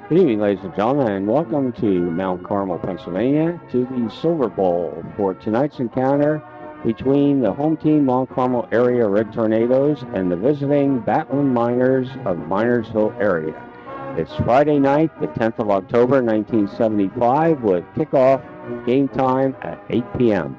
Good evening, ladies and gentlemen, and welcome to Mount Carmel, Pennsylvania, to the Silver Bowl for tonight's encounter between the home team Mount Carmel area Red Tornadoes and the visiting Battling Miners of Minersville area. It's Friday night, the 10th of October, 1975, with kickoff game time at 8 p.m.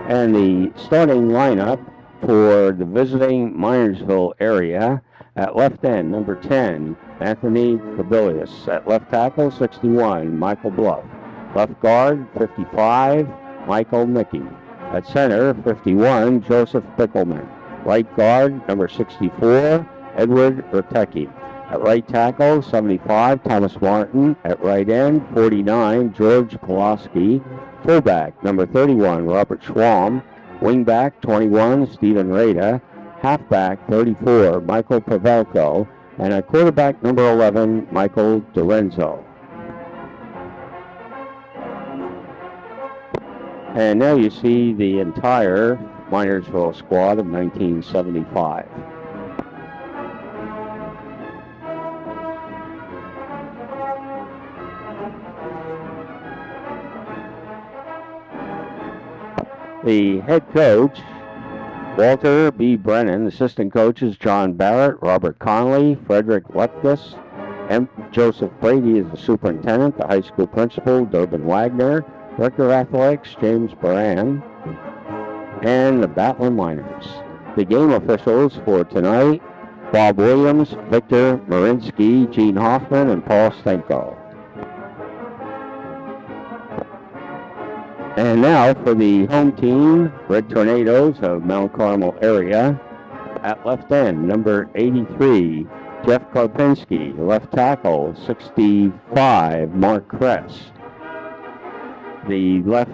And the starting lineup for the visiting Minersville area: at left end, number 10, Anthony Cobilius. At left tackle, 61, Michael Bluff. Left guard, 55, Michael Mickey. At center, 51, Joseph Pickelman. Right guard, number 64, Edward Rotecki. At right tackle, 75, Thomas Martin. At right end, 49, George Pulaski. Fullback, number 31, Robert Schwalm. Wingback, 21, Stephen Rada. Halfback, 34, Michael Pavelko. And at quarterback, number 11, Michael Dorenzo. And now you see the entire Minersville squad of 1975. The head coach, Walter B. Brennan. Assistant coaches, John Barrett, Robert Conley, Frederick Lepkus. Joseph Brady is the superintendent. The high school principal, Durbin Wagner. Director of athletics, James Baran. And the Battling Miners. The game officials for tonight, Bob Williams, Victor Marinsky, Gene Hoffman, and Paul Stenko. And now for the home team, Red Tornadoes of Mount Carmel area. At left end, number 83, Jeff Karpinski. Left tackle, 65, Mark Kress. The left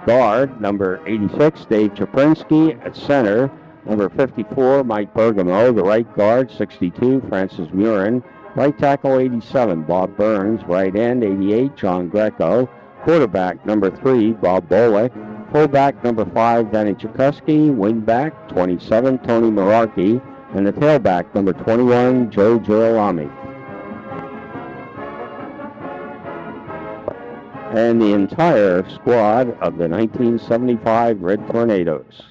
guard, number 86, Dave Chaprinsky. At center, number 54, Mike Bergamo. The right guard, 62, Francis Murin. Right tackle, 87, Bob Burns. Right end, 88, John Greco. Quarterback, number 3, Bob Bolick. Fullback, number 5, Danny Chukuski. Wingback, 27, Tony Mararki. And the tailback, number 21, Joe Girolami. And the entire squad of the 1975 Red Tornadoes.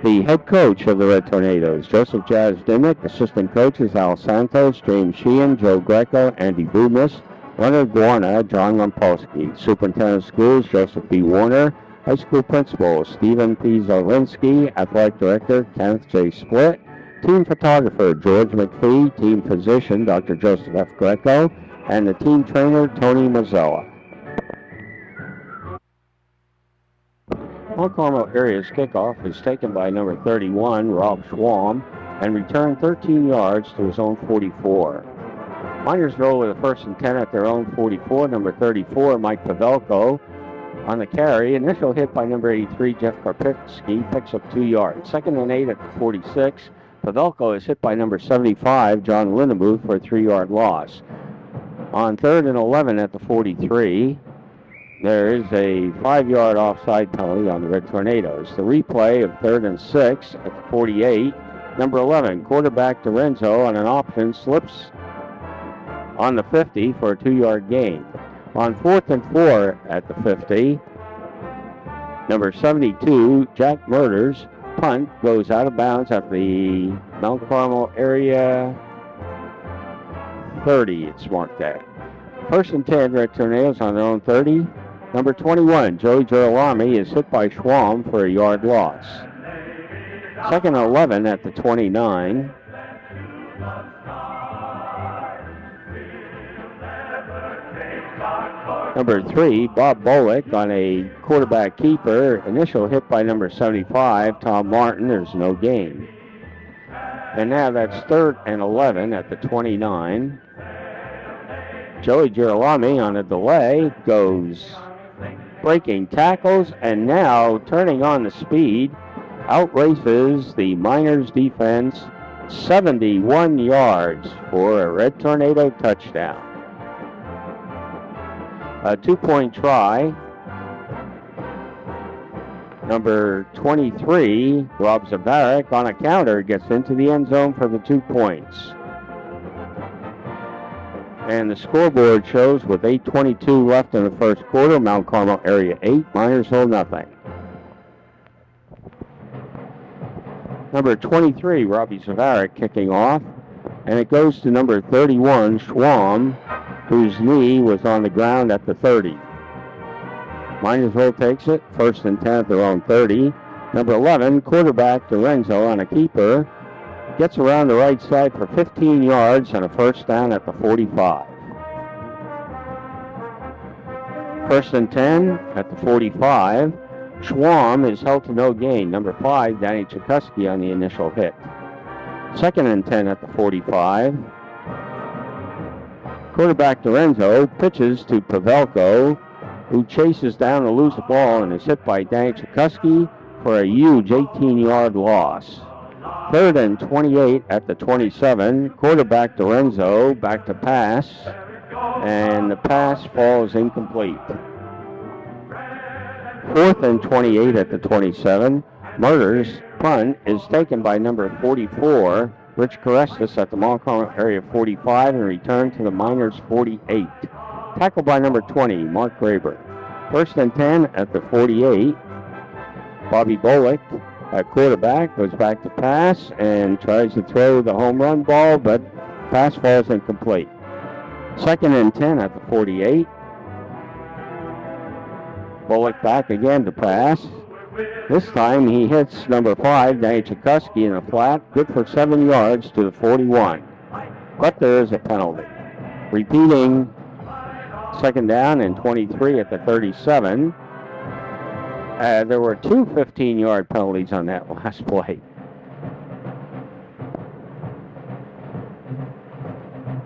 The head coach of the Red Tornadoes, Joseph Jazz Dimmick. Assistant coaches, Al Santos, James Sheehan, Joe Greco, Andy Budmus, Leonard Guarna, John Lampolsky. Superintendent of schools, Joseph B. Warner. High school principal, Stephen P. Zarlinsky. Athletic director, Kenneth J. Split. Team photographer, George McPhee. Team physician, Dr. Joseph F. Greco. And the team trainer, Tony Mazzella. Mount Carmel area's kickoff is taken by number 31, Rob Schwalm, and returned 13 yards to his own 44. Minersville with a 1st and 10 at their own 44. Number 34, Mike Pavelko on the carry. Initial hit by number 83, Jeff Karpinski, picks up 2 yards. 2nd and 8 at the 46. Pavelko is hit by number 75, John Lindemuth, for a 3-yard loss. On 3rd and 11 at the 43, there is a 5-yard offside penalty on the Red Tornadoes. The replay of 3rd and 6 at the 48. Number 11, quarterback Dorenzo on an option slips on the 50 for a 2-yard gain. On 4th and 4 at the 50, number 72, Jack Murders, punt goes out of bounds at the Mount Carmel area 30, it's marked at. 1st and 10, Red Tornadoes on their own 30. Number 21, Joey Girolami, is hit by Schwalm for a yard loss. 2nd and 11 at the 29. Number 3, Bob Bolick on a quarterback keeper. Initial hit by number 75, Tom Martin. There's no gain. And now that's 3rd and 11 at the 29. Joey Girolami on a delay goes breaking tackles, and now turning on the speed, outraces the Miners defense 71 yards for a Red Tornado touchdown. A 2-point try Number 23, Rob Zavarik, on a counter, gets into the end zone for the 2 points. And the scoreboard shows with 8:22 left in the first quarter, Mount Carmel area 8, Minersville nothing. Number 23, Robbie Zavarik, kicking off. And it goes to number 31, Schwam, whose knee was on the ground at the 30. Minersville takes it, 1st and 10 at their own 30. Number 11, quarterback Lorenzo, on a keeper, gets around the right side for 15 yards and a 1st down at the 45. 1st and 10 at the 45. Schwam is held to no gain. Number 5, Danny Chikuski, on the initial hit. 2nd and 10 at the 45. Quarterback Lorenzo pitches to Pavelko, who chases down a loose ball and is hit by Danny Chikuski for a huge 18-yard loss. 3rd and 28 at the 27. Quarterback Lorenzo back to pass, and the pass falls incomplete. 4th and 28 at the 27. Murder's punt is taken by number 44, Rich Carestas, at the Mount Carmel area 45, and returned to the Miners 48. Tackled by number 20, Mark Graber. 1st and 10 at the 48. Bobby Bolick at quarterback goes back to pass and tries to throw the home run ball, but pass falls incomplete. 2nd and 10 at the 48. Bullock back again to pass. This time he hits number 5, Danny Chikuski, in a flat, good for 7 yards to the 41. But there is a penalty. Repeating, 2nd down and 23 at the 37. There were 2 15-yard penalties on that last play.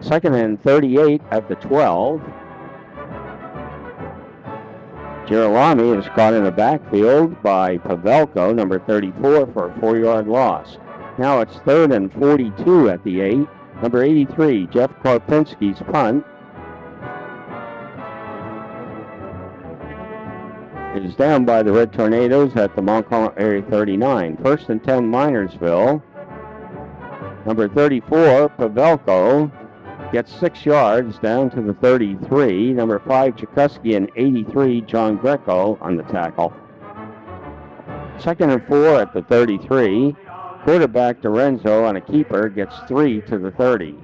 2nd and 38 at the 12. Girolami is caught in the backfield by Pavelko, number 34, for a 4-yard loss. Now it's 3rd and 42 at the 8. Number 83, Jeff Karpinski's punt is down by the Red Tornadoes at the Mount Carmel area 39. 1st and 10, Minersville. Number 34, Pavelko, gets 6 yards down to the 33. Number 5, Chikuski, and 83, John Greco, on the tackle. 2nd and 4 at the 33. Quarterback Lorenzo, on a keeper, gets 3 to the 30.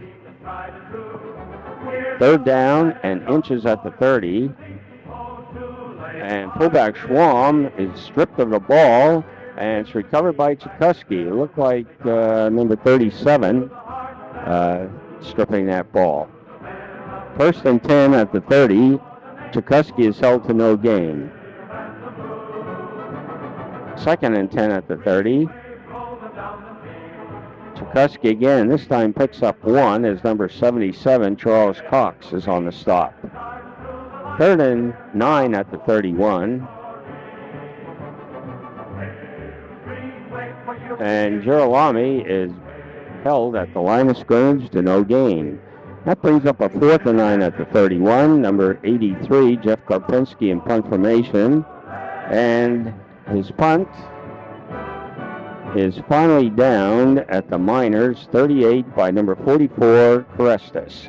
3rd down and inches at the 30. And fullback Schwam is stripped of the ball, and it's recovered by Chikuski. It looked like number 37 stripping that ball. 1st and 10 at the 30. Chikuski is held to no gain. 2nd and 10 at the 30. Chikuski again, this time picks up 1 as number 77, Charles Cox, is on the stop. 3rd and 9 at the 31. And Girolami is held at the line of scrimmage to no gain. That brings up a 4th and 9 at the 31. Number 83, Jeff Karpinski, in punt formation. And his punt is finally down at the Miners 38 by number 44, Carestas.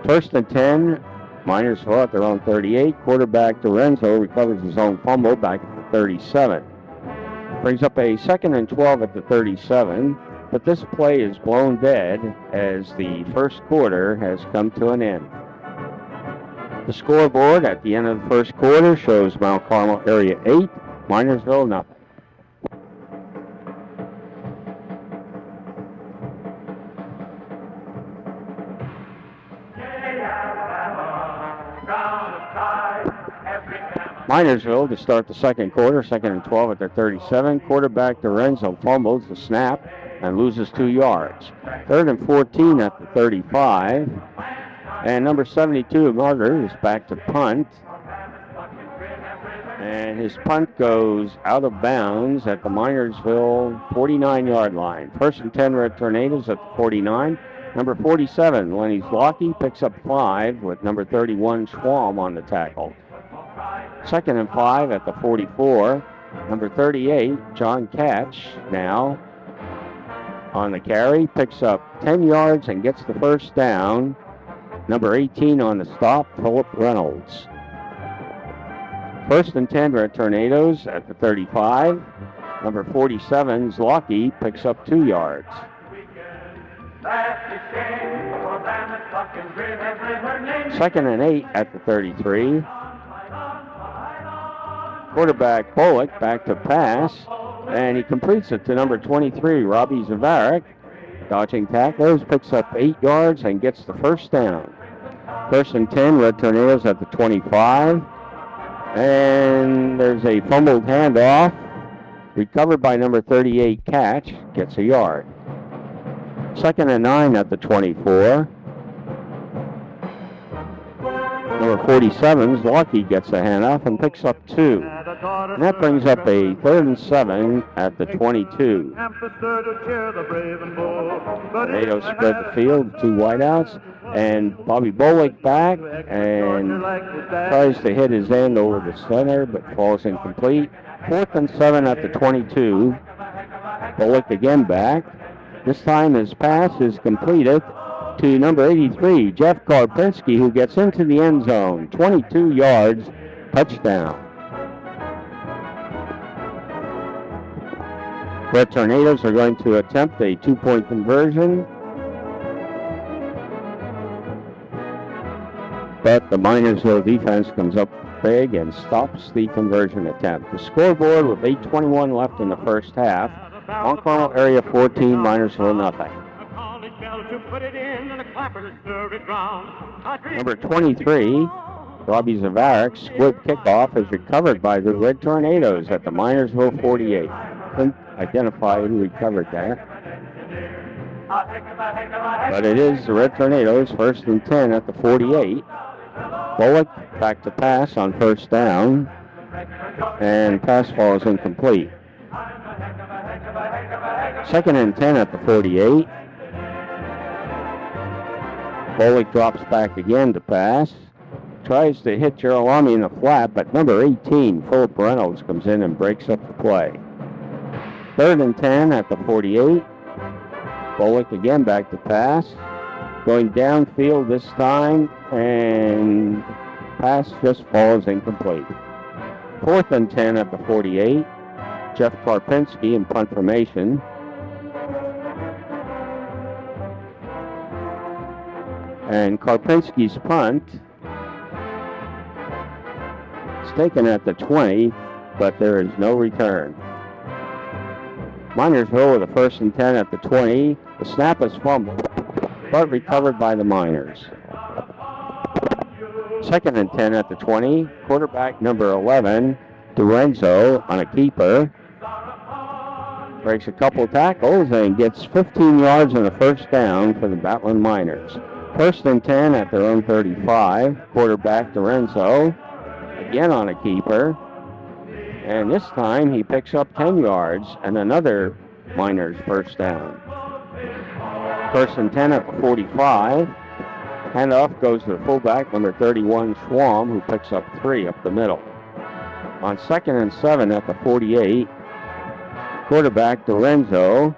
1st and 10, Minersville at their own 38. Quarterback Lorenzo recovers his own fumble back at the 37. Brings up a 2nd and 12 at the 37. But this play is blown dead as the first quarter has come to an end. The scoreboard at the end of the first quarter shows Mount Carmel area 8, Minersville nothing. Minersville to start the second quarter, 2nd and 12 at their 37. Quarterback Lorenzo fumbles the snap and loses 2 yards. 3rd and 14 at the 35. And number 72, Martyr, is back to punt. And his punt goes out of bounds at the Minersville 49-yard line. 1st and 10, Red Tornadoes at the 49. Number 47, Lenny Zlocki, picks up 5 with number 31, Schwam, on the tackle. 2nd and 5 at the 44. Number 38, John Catch, now on the carry, picks up 10 yards and gets the first down. Number 18 on the stop, Philip Reynolds. First and 10, Red Tornadoes at the 35. Number 47, Zlocky, picks up 2 yards. Second and 8 at the 33. Quarterback Bullock back to pass, and he completes it to number 23, Robbie Zavarik. Dodging tacklers, picks up 8 yards and gets the first down. First and 10, Red Tornadoes at the 25. And there's a fumbled handoff. Recovered by number 38, Catch, gets a yard. Second and 9 at the 24. Number 47, Zlocky, gets a handoff and picks up 2. And that brings up a 3rd and 7 at the 22. Tornadoes spread the field, 2 wideouts, and Bobby Bullock back and tries to hit his end over the center, but falls incomplete. 4th and 7 at the 22. Bullock again back. This time his pass is completed to number 83, Jeff Karpinski, who gets into the end zone. 22 yards, touchdown. Red Tornadoes are going to attempt a 2-point conversion, but the Minersville defense comes up big and stops the conversion attempt. The scoreboard with 8:21 left in the first half. Mount Carmel area 14, Minersville nothing. Number 23, Robbie Zavarik, split kickoff, is recovered by the Red Tornadoes at the Minersville 48. Couldn't identify who recovered that. But it is the Red Tornadoes, 1st and 10 at the 48. Bullock back to pass on first down, and pass falls incomplete. 2nd and 10 at the 48. Bullock drops back again to pass. Tries to hit Girolami in the flat, but number 18, Philip Reynolds, comes in and breaks up the play. 3rd and 10 at the 48. Bullock again back to pass. Going downfield this time, and pass just falls incomplete. 4th and 10 at the 48. Jeff Karpinski in punt formation. And Karpinski's punt is taken at the 20, but there is no return. Minersville with a 1st and 10 at the 20. The snap is fumbled, but recovered by the Miners. 2nd and 10 at the 20. Quarterback number 11, Lorenzo, on a keeper. Breaks a couple tackles and gets 15 yards and a first down for the Battling Miners. 1st and 10 at their own 35. Quarterback Lorenzo, again on a keeper. And this time he picks up 10 yards and another Miners first down. 1st and 10 at the 45. Handoff goes to the fullback, number 31, Schwam, who picks up 3 up the middle. On 2nd and 7 at the 48, quarterback Lorenzo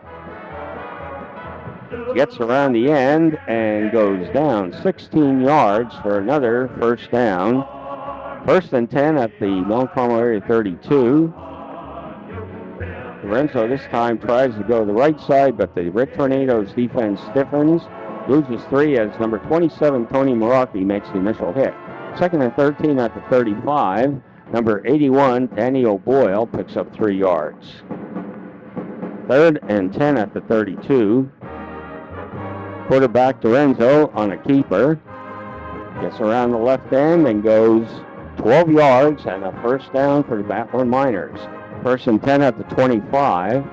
gets around the end and goes down 16 yards for another first down. 1st and 10 at the Mount Carmel area 32. Lorenzo this time tries to go the right side, but the Red Tornadoes defense stiffens. Loses 3 as number 27, Tony Meraki, makes the initial hit. 2nd and 13 at the 35. Number 81, Danny O'Boyle, picks up 3 yards. 3rd and 10 at the 32. Quarterback Lorenzo on a keeper. Gets around the left end and goes 12 yards and a first down for the Battling Miners. 1st and 10 at the 25.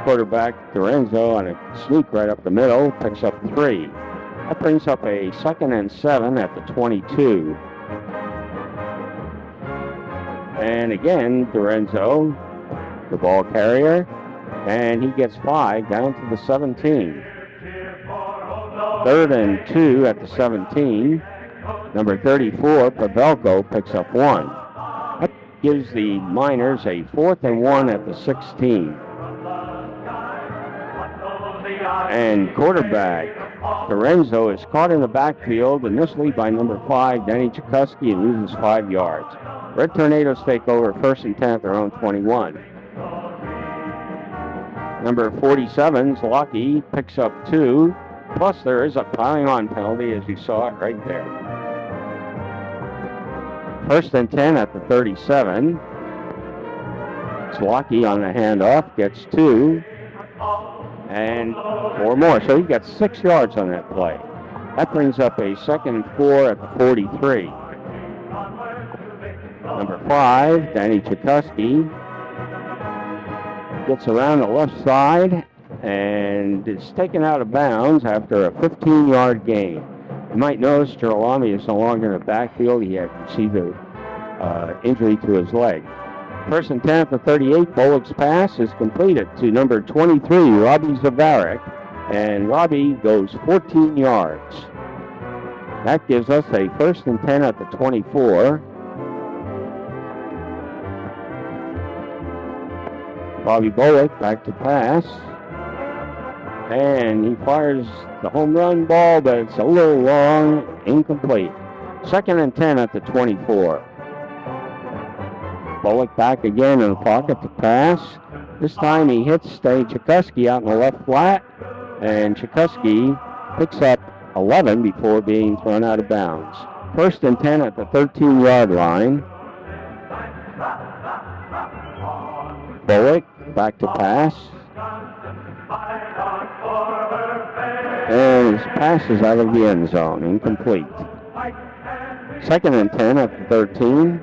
Quarterback Lorenzo on a sneak right up the middle, picks up 3. That brings up a 2nd and 7 at the 22. And again, Lorenzo, the ball carrier, and he gets 5 down to the 17. 3rd and 2 at the 17. Number 34, Pavelko, picks up 1. gives the Miners a 4th and 1 at the 16. And quarterback Lorenzo is caught in the backfield initially by number 5, Denny Chikuski, and loses 5 yards. Red Tornadoes take over 1st and 10 at their own 21. Number 47, Zlaki, picks up 2. Plus there is a piling on penalty, as you saw it right there. 1st and 10 at the 37. Zlaki on the handoff gets 2. And 4 more. So he got 6 yards on that play. That brings up a 2nd and 4 at the 43. Number 5, Danny Chikuski, gets around the left side and is taken out of bounds after a 15-yard gain. You might notice Girolami is no longer in the backfield. He had received an injury to his leg. 1st and 10 at the 38, Bullock's pass is completed to number 23, Robbie Zavarik, and Robbie goes 14 yards. That gives us a 1st and 10 at the 24. Bobby Bullock back to pass, and he fires the home run ball, but it's a little long, incomplete. 2nd and 10 at the 24. Bullock back again in the pocket to pass. This time he hits Chikuski out in the left flat, and Chikuski picks up 11 before being thrown out of bounds. 1st and 10 at the 13-yard line. Bullock back to pass. And his pass is out of the end zone, incomplete. 2nd and 10 at the 13.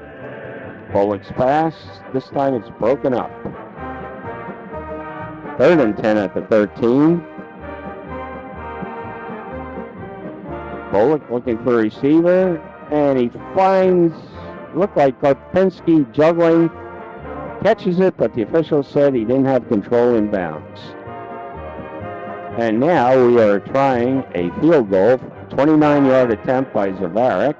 Bullock's pass, this time it's broken up. 3rd and 10 at the 13. Bullock looking for a receiver, and he finds, looked like Karpinski juggling, catches it, but the official said he didn't have control in bounds. And now we are trying a field goal, 29-yard attempt by Zavarik.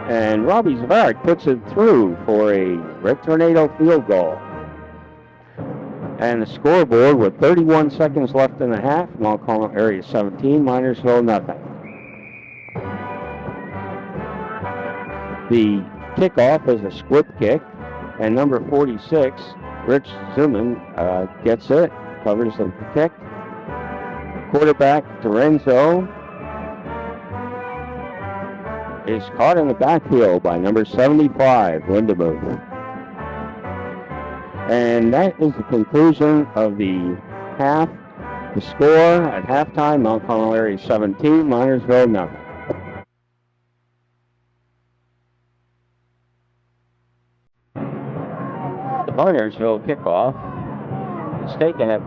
And Robbie Zavarik puts it through for a Red Tornado field goal. And the scoreboard with 31 seconds left in the half, Montcalm area 17, Minersville nothing. The kickoff is a split kick, and number 46, Rich Zuman, gets it, covers the kick. Quarterback Lorenzo is caught in the backfield by number 75, Lindemuth. And that is the conclusion of the half. The score at halftime, Mount Carmel area 17, Minersville nothing. The Minersville kickoff is taken at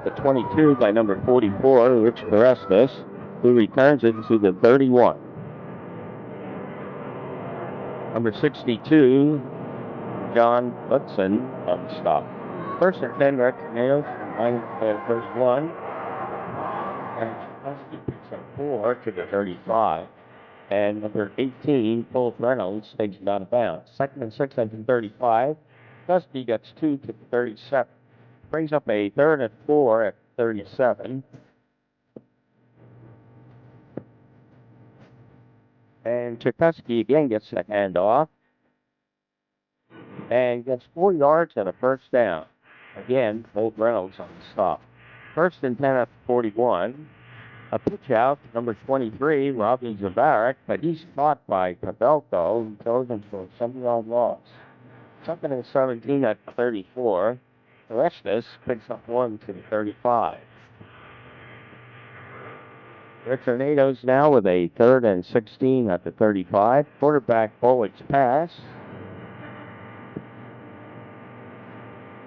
the 22 by number 44, Rich Karestas, who returns it to the 31. Number 62, John Hudson on the stop. 1st and 10, Red Tornadoes, first 1. And Husky picks up 4 to the 35. And number 18, Paul Reynolds, takes it out of bounds. 2nd and 6 at the 35. Husky gets 2 to the 37. Brings up a 3rd and 4 at 37. And Chikuski again gets the handoff and gets 4 yards and a 1st down. Again, Bolt Reynolds on the stop. 1st and 10 at the 41. A pitch out to number 23, Robbie Zavarik, but he's caught by Pavelko, who throws him for a 7-yard loss. 2nd and 17 at the 34. Restus picks up 1 to the 35. The Tornadoes now with a 3rd and 16 at the 35. Quarterback Bullock's pass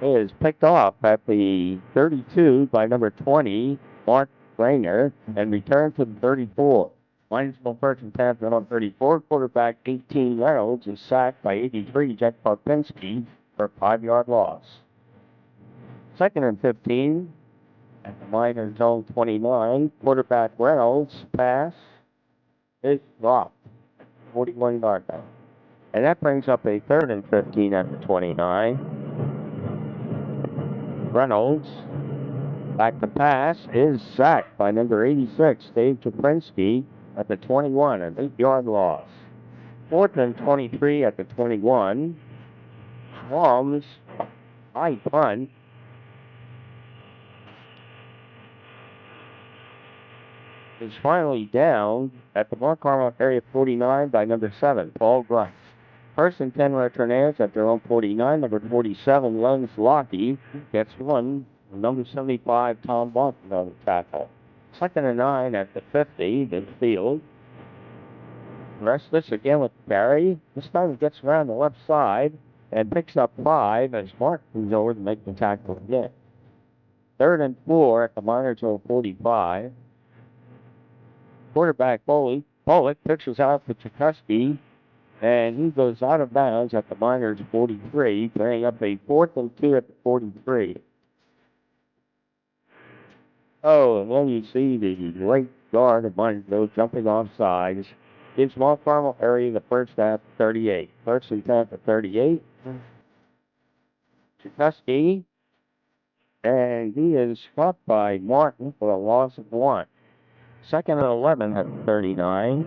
is picked off at the 32 by number 20, Mark Rainer, and returned to the 34. Minersville 1st and 10 on 34. Quarterback 18 Reynolds is sacked by 83, Jet Karpinski, for a 5-yard loss. 2nd and 15 at the Miners zone 29. Quarterback Reynolds' pass is dropped. 41-yard line. And that brings up a 3rd and 15 at the 29. Reynolds, back to pass, is sacked by number 86, Dave Chaprinsky, at the 21, an 8-yard loss. 4th and 23 at the 21. Schwam's high punt is finally down at the Mount Carmel area 49 by number 7, Paul Grunt. 1st and 10 Tornadoes at their own 49. Number 47, Lens Lockheed, gets one. Number 75, Tom Bunton on the tackle. 2nd and 9 at the 50, midfield. Rest this again with Barry. This time he gets around the left side and picks up 5 as Mark comes over to make the tackle again. 3rd and 4 at the Minersville 45. Quarterback Bullock pitches out to Tchaikovsky, and he goes out of bounds at the Miners 43, bringing up a 4th and 2 at the 43. Oh, and then you see the late guard of Minersville jumping off sides. Gives Mount Carmel area the first half 38. 1st and 10 at 38. Tchaikovsky, and he is caught by Martin for a loss of 1. 2nd and 11 at 39.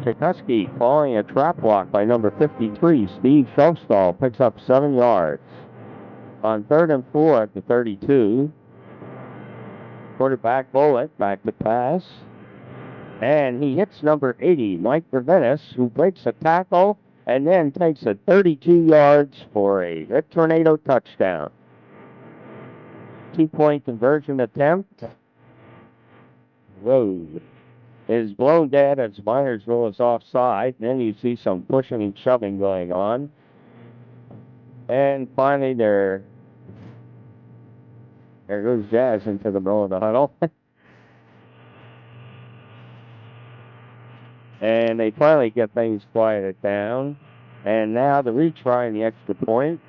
Tchaikovsky following a trap block by number 53, Steve Shelfstall, picks up 7 yards. On 3rd and 4 at the 32. Quarterback Bullock back to pass. And he hits number 80, Mike Vervenis, who breaks a tackle and then takes a 32 yards for a Red Tornado touchdown. 2-point conversion attempt. Whoa. Is blown dead as Minersville is offside. Then you see some pushing and shoving going on. And finally there goes Jazz into the middle of the huddle. And they finally get things quieted down. And now the retry in the extra point.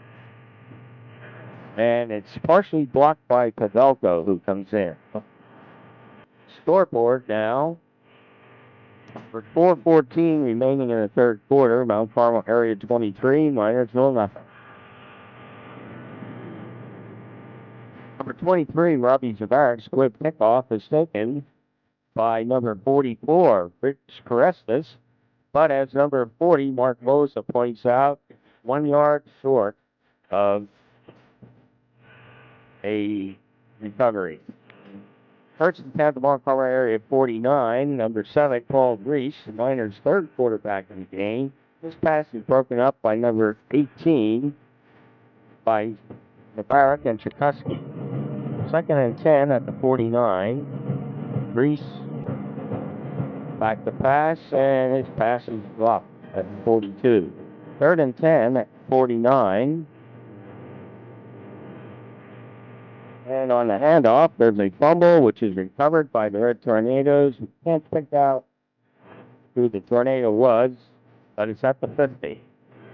And it's partially blocked by Pavelko, who comes in. Scoreboard now. For 4:14 remaining in the 3rd quarter, Mount Carmel area 23, Minersville nothing. Number 23, Robbie Zavarek's quick kickoff is taken by number 44, Rich Carestas. But as number 40, Mark Bosa points out, 1 yard short of a recovery. 1st and 10 at the Mount Carmel area 49. Number 7, Paul Grease, the Miners' 3rd quarterback in the game. This pass is broken up by number 18 by Mubarak and Tchaikovsky. 2nd and 10 at the 49. Grease back to pass, and his pass is dropped at 42. 3rd and 10 at 49. And on the handoff, there's a fumble, which is recovered by the Red Tornadoes. We can't pick out who the tornado was, but it's at the 50.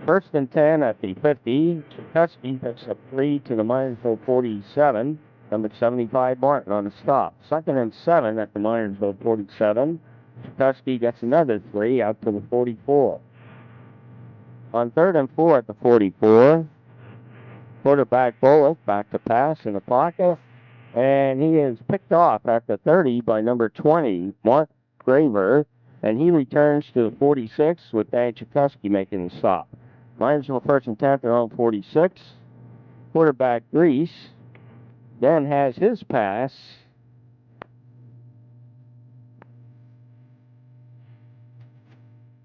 1st and 10 at the 50. Tchaikovsky picks up 3 to the Minersville 47. Number 75, Martin on the stop. 2nd and 7 at the Minersville 47. Tchaikovsky gets another 3 out to the 44. On 3rd and 4 at the 44. Quarterback Bullock back to pass in the pocket, and he is picked off at the 30 by number 20, Mark Graver, and he returns to the 46 with Dan Tchaikovsky making the stop. Minersville 1st and 10 at their own 46. Quarterback Grease then has his pass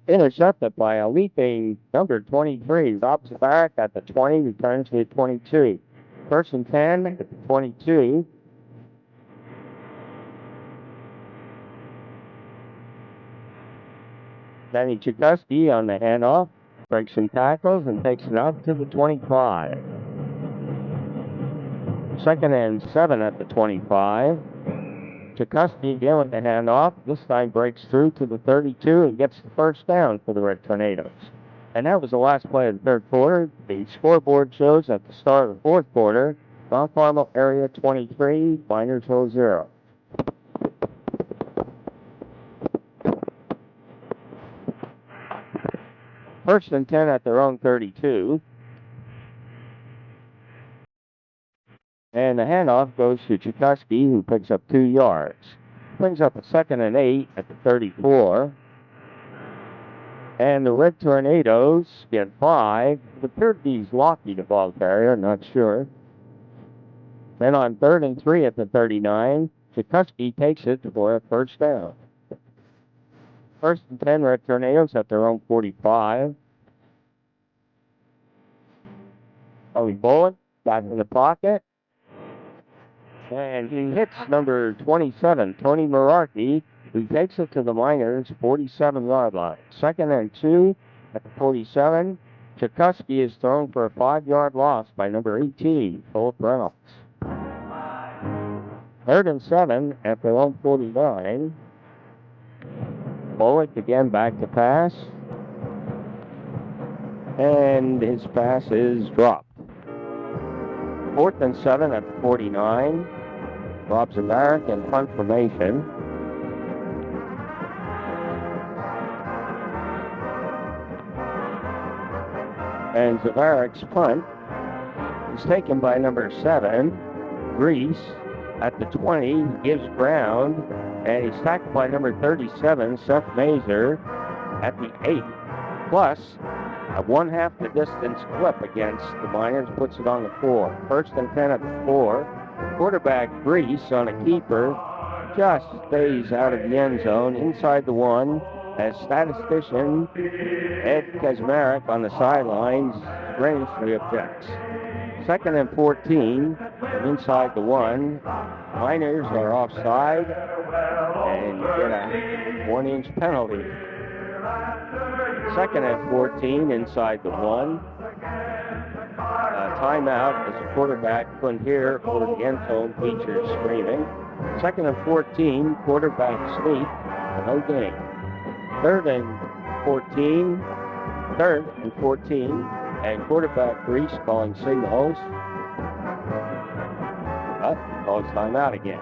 intercepted by a leaping number 23. Rob Zavarak at the 20, returns to the 22. 1st and 10 at the 22. Danny Tchaikovsky on the handoff, breaks some tackles and takes it out to the 25. 2nd and 7 at the 25. Tchaikovsky again with the handoff. This time breaks through to the 32 and gets the first down for the Red Tornadoes. And that was the last play of the 3rd quarter. The scoreboard shows at the start of the 4th quarter, Mount Carmel area 23, Minersville 0. First and 10 at their own 32. And the handoff goes to Tchaikovsky, who picks up 2 yards. Brings up a 2nd and 8 at the 34. And the Red Tornadoes get 5. It appeared to be Zlocky, the ball carrier, not sure. Then on 3rd and 3 at the 39, Tchaikovsky takes it for a first down. First and 10, Red Tornadoes at their own 45. Bobby Bullock back in the pocket. And he hits number 27, Tony Merarkey, who takes it to the Miners' 47-yard line. 2nd and 2 at the 47. Tchaikovsky is thrown for a 5-yard loss by number 18, Philip Reynolds. 3rd and 7 at their own 49. Bullock again back to pass. And his pass is dropped. 4th and 7 at the 49. Rob Zavarik in punt formation. And Zavarik's punt is taken by number 7, Grease, at the 20. He gives ground, and he's tackled by number 37, Seth Mazer, at the 8. Plus, a 1/2 the distance clip against the Miners puts it on the 4. 1st and 10 at the 4. Quarterback Grease on a keeper just stays out of the end zone inside the 1 as statistician Ed Kaczmarek on the sidelines strenuously objects. 2nd and 14 from inside the 1. Miners are offside and you get a 1-inch penalty. 2nd and 14 inside the 1. Timeout as the quarterback couldn't hear over the end zone bleachers screaming. 2nd and 14, quarterback sneak, no gain. 3rd and 14, and quarterback Grease calling signals. Calls timeout again.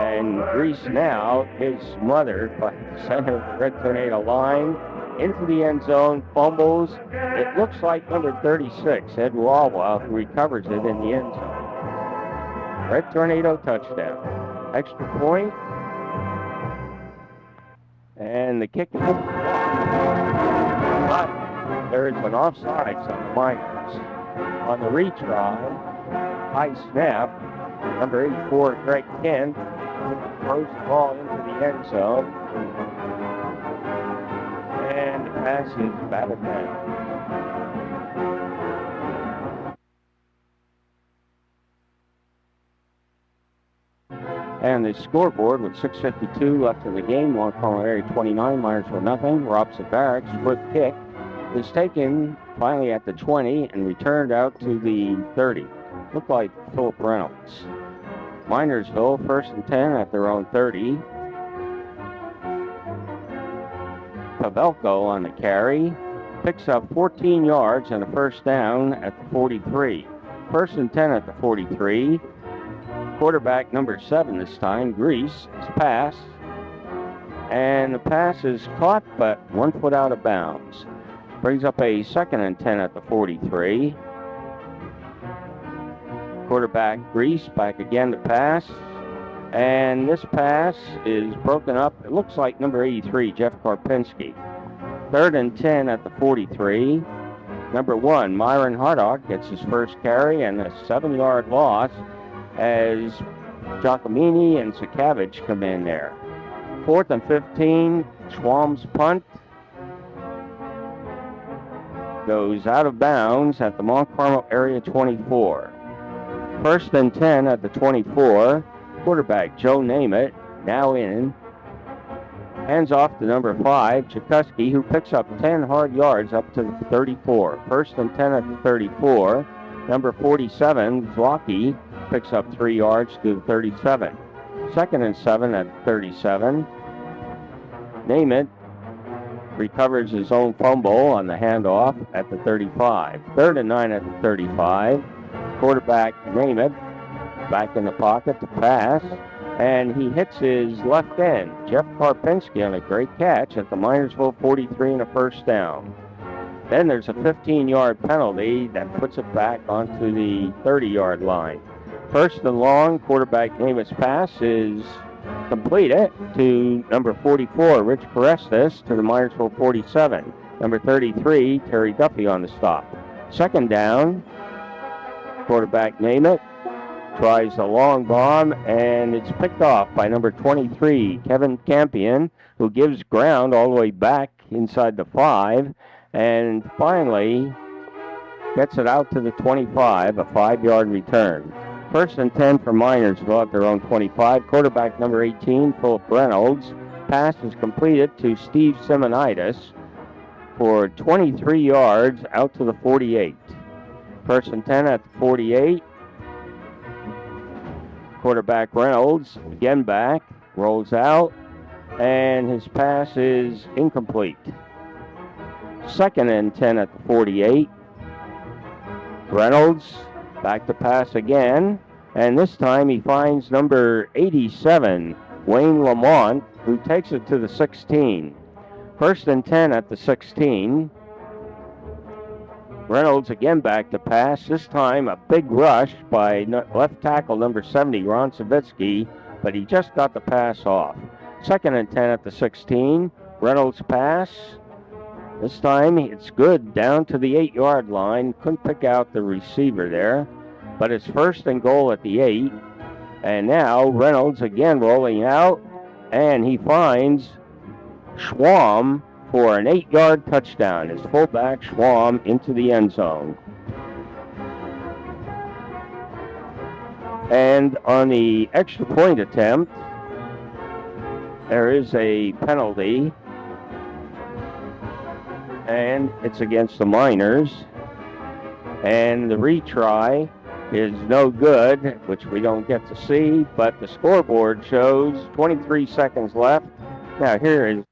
And Grease now is smothered by the center of the Red Tornado line into the end zone, fumbles. It looks like number 36, Ed Wawa, who recovers it in the end zone. Red Tornado touchdown. Extra point. And the kick is blocked. But there is an offsides on the Miners. On the retry, high snap, number 84, Greg Kent, throws the ball into the end zone. And the pass is batted down. And the scoreboard with 6:52 left in the game. Long Carmel area 29, Minersville nothing. Rob Zavarik's quick kick is taken finally at the 20 and returned out to the 30. Looked like Philip Reynolds. Minersville 1st and 10 at their own 30. Pavelko on the carry. Picks up 14 yards and a first down at the 43. 1st and 10 at the 43. Quarterback number 7 this time, Grease, is passed. And the pass is caught, but 1 foot out of bounds. Brings up a 2nd and 10 at the 43. Quarterback Grease back again to pass. And this pass is broken up. It looks like number 83, Jeff Karpinski. 3rd and 10 at the 43. Number 1, Myron Hardock gets his first carry and a 7-yard loss as Giacomini and Sakavich come in there. 4th and 15, Schwam's punt goes out of bounds at the Mont Carmel area 24. 1st and 10 at the 24. Quarterback Joe Namath now in. Hands off to number 5, Tchaikovsky, who picks up 10 hard yards up to the 34. 1st and 10 at the 34. Number 47, Zlocky, picks up 3 yards to the 37. 2nd and 7 at 37. Namath recovers his own fumble on the handoff at the 35. 3rd and 9 at the 35. Quarterback Namath back in the pocket to pass. and he hits his left end. Jeff Karpinski on a great catch at the Minersville 43 and a first down. Then there's a 15-yard penalty that puts it back onto the 30-yard line. First and long, quarterback Namath's pass is completed to number 44, Rich Carestas, to the Minersville 47. Number 33, Terry Duffy on the stop. Second down, quarterback Namath tries the long bomb, and it's picked off by number 23, Kevin Campion, who gives ground all the way back inside the 5, and finally gets it out to the 25, a 5-yard return. First and 10 for Minersville at their own 25. Quarterback number 18, Philip Reynolds. Pass is completed to Steve Simonitis for 23 yards out to the 48. First and 10 at the 48. Quarterback Reynolds, again back, rolls out, and his pass is incomplete. Second and 10 at the 48. Reynolds back to pass again, and this time he finds number 87, Wayne Lamont, who takes it to the 16. First and 10 at the 16. Reynolds again back to pass, this time a big rush by left tackle number 70, Ron Savitsky, but he just got the pass off. Second and 10 at the 16. Reynolds pass. This time it's good down to the 8-yard line. Couldn't pick out the receiver there, but it's first and goal at the 8. And now Reynolds again rolling out, and he finds Schwam for an 8-yard touchdown. His fullback Schwam into the end zone. And on the extra point attempt, there is a penalty, and it's against the Miners. And the retry is no good, which we don't get to see, but the scoreboard shows 23 seconds left. Now here is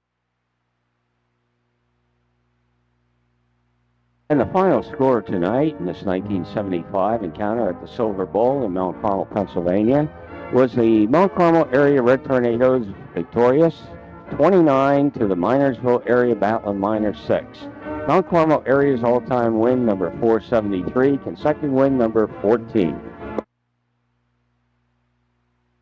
and the final score tonight in this 1975 encounter at the Silver Bowl in Mount Carmel, Pennsylvania, was the Mount Carmel area Red Tornadoes victorious 29 to the Minersville area Battling Miners 6. Mount Carmel area's all-time win number 473, consecutive win number 14.